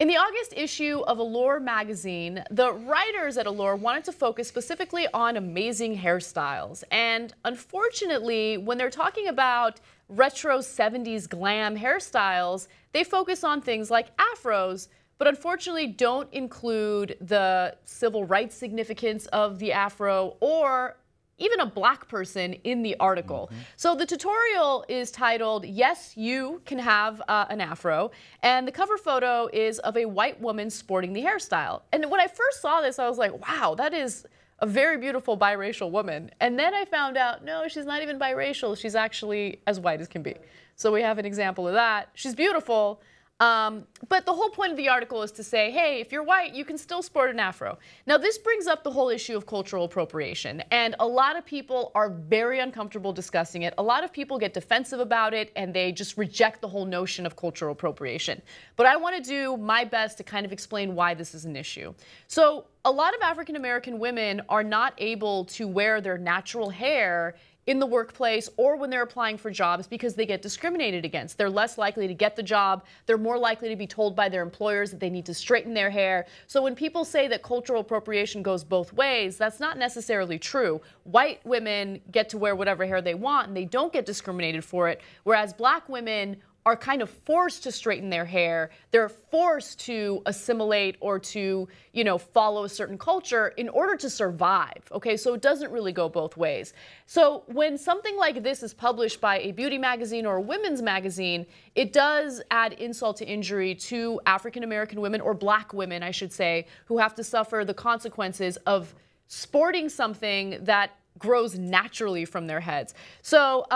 In the August issue of Allure magazine, the writers at Allure wanted to focus specifically on amazing hairstyles. And unfortunately, when they're talking about retro 70s glam hairstyles, they focus on things like afros, but unfortunately don't include the civil rights significance of the afro or even a black person in the article. So the tutorial is titled, "Yes, You Can Have an Afro," and the cover photo is of a white woman sporting the hairstyle. And when I first saw this, I was like, wow, that is a very beautiful biracial woman. And then I found out, no, she's not even biracial. She's actually as white as can be. So we have an example of that. She's beautiful. But the whole point of the article is to say, hey, if you're white, you can still sport an afro. Now, this brings up the whole issue of cultural appropriation, and a lot of people are very uncomfortable discussing it. A lot of people get defensive about it, and they just reject the whole notion of cultural appropriation. But I want to do my best to kind of explain why this is an issue. So a lot of African American women are not able to wear their natural hair in the workplace or when they're applying for jobs because they get discriminated against. They're less likely to get the job. They're more likely to be told by their employers that they need to straighten their hair. So when people say that cultural appropriation goes both ways, that's not necessarily true. White women get to wear whatever hair they want and they don't get discriminated for it, whereas black women are kind of forced to straighten their hair. They're forced to assimilate or to, follow a certain culture in order to survive. Okay, so it doesn't really go both ways. So when something like this is published by a beauty magazine or a women's magazine, it does add insult to injury to African American women, or black women, I should say, who have to suffer the consequences of sporting something that grows naturally from their heads. So,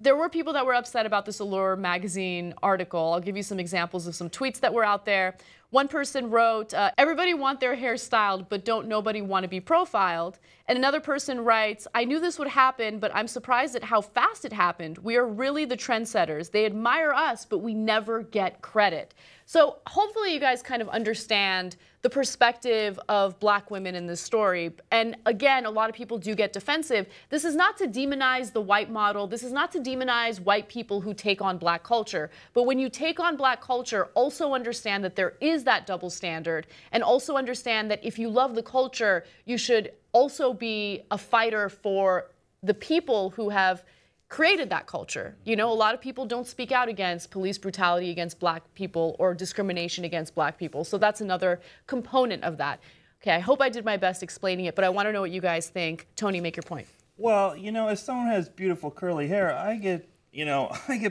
there were people that were upset about this Allure magazine article. I'll give you some examples of some tweets that were out there. One person wrote, everybody want their hair styled, but don't nobody want to be profiled. And another person writes, I knew this would happen, but I'm surprised at how fast it happened. We are really the trendsetters. They admire us, but we never get credit. So hopefully you guys kind of understand the perspective of black women in this story. And again, a lot of people do get defensive. This is not to demonize the white model. This is not to demonize white people who take on black culture. But when you take on black culture, also understand that there is that double standard, and also understand that if you love the culture, you should also be a fighter for the people who have created that culture. A lot of people don't speak out against police brutality against black people or discrimination against black people. So that's another component of that. Okay, I hope I did my best explaining it, but I want to know what you guys think. Tony, make your point. Well, as someone has beautiful curly hair, I get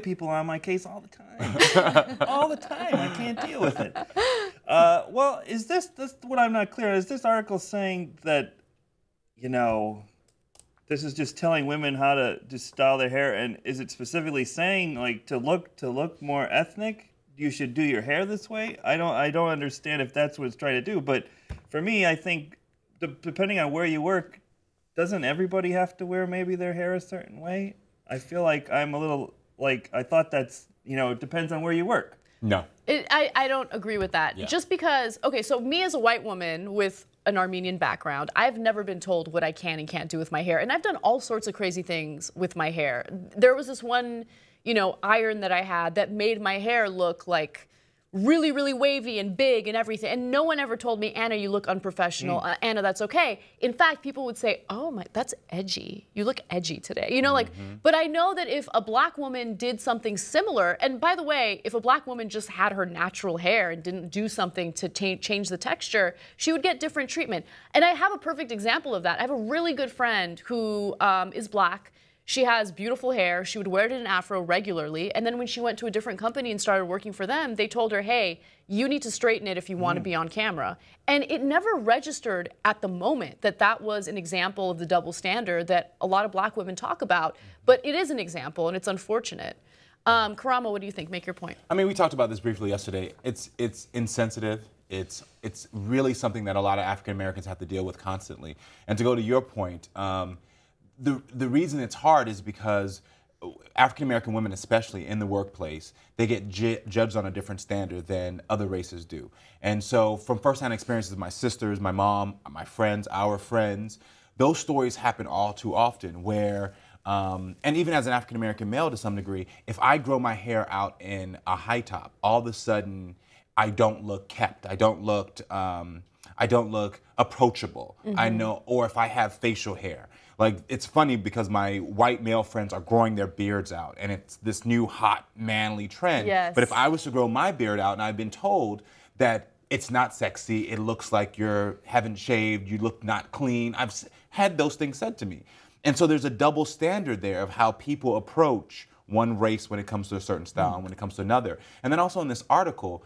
people on my case all the time. All the time. I can't deal with it. Well, is this what I'm not clear on? Is this article saying that, this is just telling women how to just style their hair, and is it specifically saying like to look more ethnic, you should do your hair this way? I don't understand if that's what it's trying to do. But for me, I think depending on where you work, doesn't everybody have to wear maybe their hair a certain way? I feel like I'm a little like I thought that's it depends on where you work. No. I don't agree with that. Yeah. Just because, okay, so me as a white woman with an Armenian background, I've never been told what I can and can't do with my hair. And I've done all sorts of crazy things with my hair. There was this one, iron that I had that made my hair look like really, really wavy and big and everything. And no one ever told me, Anna, you look unprofessional. Anna, that's okay. In fact, people would say, oh my, that's edgy. You look edgy today. But I know that if a black woman did something similar, and by the way, if a black woman just had her natural hair and didn't do something to change the texture, she would get different treatment. And I have a perfect example of that. I have a really good friend who is black. She has beautiful hair. She would wear it in an afro regularly. And then when she went to a different company and started working for them, they told her, hey, you need to straighten it if you want to be on camera. And it never registered at the moment that that was an example of the double standard that a lot of black women talk about. But it is an example, and it's unfortunate. Karamo, what do you think? Make your point. I mean, we talked about this briefly yesterday. It's insensitive. It's really something that a lot of African Americans have to deal with constantly. And to go to your point, the reason it's hard is because African-American women, especially in the workplace, they get judged on a different standard than other races do. And so from firsthand experiences, my sisters, my mom, my friends, our friends, those stories happen all too often where, and even as an African-American male to some degree, if I grow my hair out in a high top, all of a sudden I don't look kept. I don't look approachable. I know, or if I have facial hair. Like, it's funny because my white male friends are growing their beards out, and it's this new hot manly trend. Yes. But if I was to grow my beard out, and I've been told that it's not sexy, it looks like you haven't shaved, you look not clean. I've had those things said to me. And so there's a double standard there of how people approach one race when it comes to a certain style and when it comes to another. And then also in this article,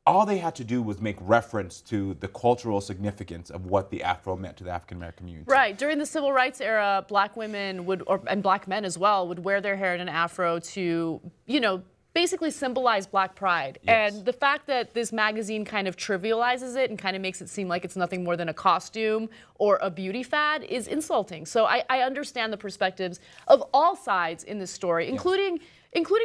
all they had to do was make reference to the cultural significance of what the Afro meant to the African American community. Right. During the Civil Rights era, black women would, and black men as well, would wear their hair in an afro to, you know, basically symbolize black pride. Yes. And the fact that this magazine kind of trivializes it and kind of makes it seem like it's nothing more than a costume or a beauty fad is insulting. So I understand the perspectives of all sides in this story, including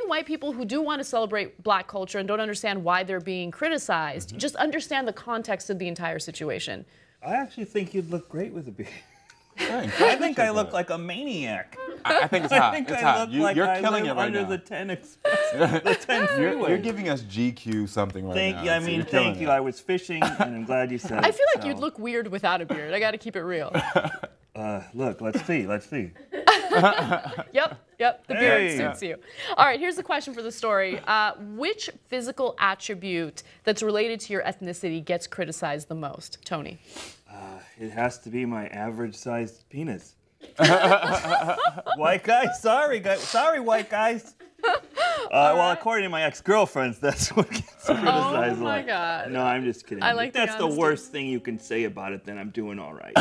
white people who do want to celebrate black culture and don't understand why they're being criticized. Just understand the context of the entire situation. I actually think you'd look great with a beard. Thanks. I think I look like a maniac. I think it's hot. I think it's I hot. look like You're I killing live it right under now. the 10 express, the 10 freeway. You're giving us GQ something right Thank now. you. I so mean, you're killing thank you. it. I was fishing, and I'm glad you said it. I feel like so. you'd look weird without a beard. I got to keep it real. Look, let's see. Let's see. Yep, the beard Hey. suits you. All right, here's the question for the story. Which physical attribute that's related to your ethnicity gets criticized the most? Tony. It has to be my average-sized penis. White guys, sorry, white guys. Well, according to my ex-girlfriends, that's what gets criticized. Oh my God. No, I'm just kidding. I like if that's the the honesty. worst thing you can say about it, then I'm doing all right.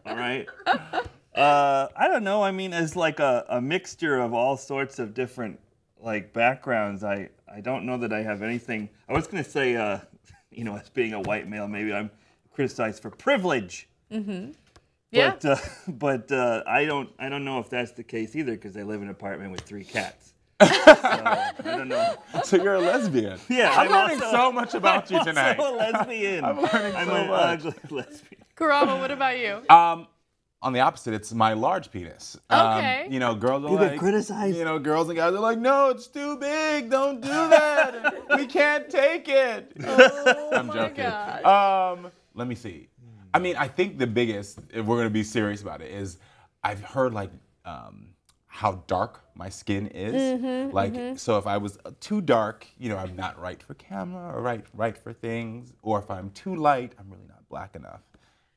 All right. I don't know. I mean, as like a mixture of all sorts of different like backgrounds, I don't know that I have anything. I was gonna say, you know, as being a white male, maybe I'm criticized for privilege. Yeah. But I don't know if that's the case either because I live in an apartment with 3 cats. So, I don't know. So you're a lesbian. Yeah, I'm learning so much about you tonight. I'm also a lesbian. I'm learning I'm so an much. ugly lesbian. Karamo, what about you? On the opposite, it's my large penis. Okay. You know, girls are You like, get criticized. you know, girls and guys are like, no, it's too big. Don't do that. We can't take it. I'm my joking. God. Let me see. I mean, I think the biggest, if we're gonna be serious about it, is I've heard like how dark my skin is. So if I was too dark, you know, I'm not right for camera or right for things. Or if I'm too light, I'm really not black enough.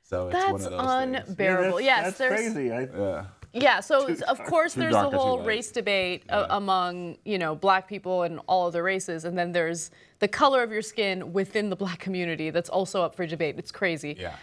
So it's one That's of those things. unbearable. That's there's crazy. Yeah, so of course Too there's dark the or too whole light. race debate among, you know, black people and all other races, and then there's the color of your skin within the black community that's also up for debate. It's crazy. Yeah.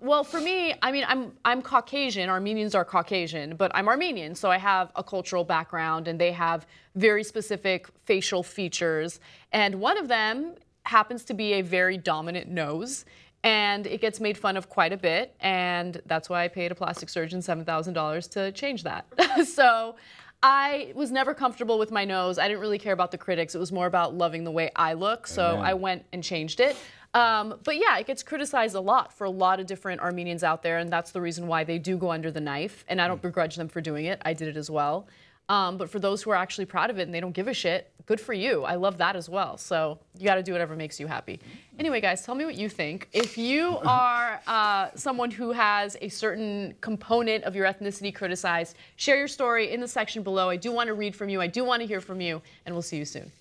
Well, for me, I mean, I'm Caucasian. Armenians are Caucasian, but I'm Armenian, so I have a cultural background, and they have very specific facial features, and one of them happens to be a very dominant nose. And it gets made fun of quite a bit, and that's why I paid a plastic surgeon $7,000 to change that. So I was never comfortable with my nose. I didn't really care about the critics. It was more about loving the way I look, so Amen. I went and changed it. But yeah, it gets criticized a lot for a lot of different Armenians out there, and that's the reason why they do go under the knife, and I don't begrudge them for doing it. I did it as well. But for those who are actually proud of it and they don't give a shit, good for you. I love that as well. So you got to do whatever makes you happy. Anyway, guys, tell me what you think. If you are someone who has a certain component of your ethnicity criticized, share your story in the section below. I do want to read from you. I do want to hear from you. And we'll see you soon.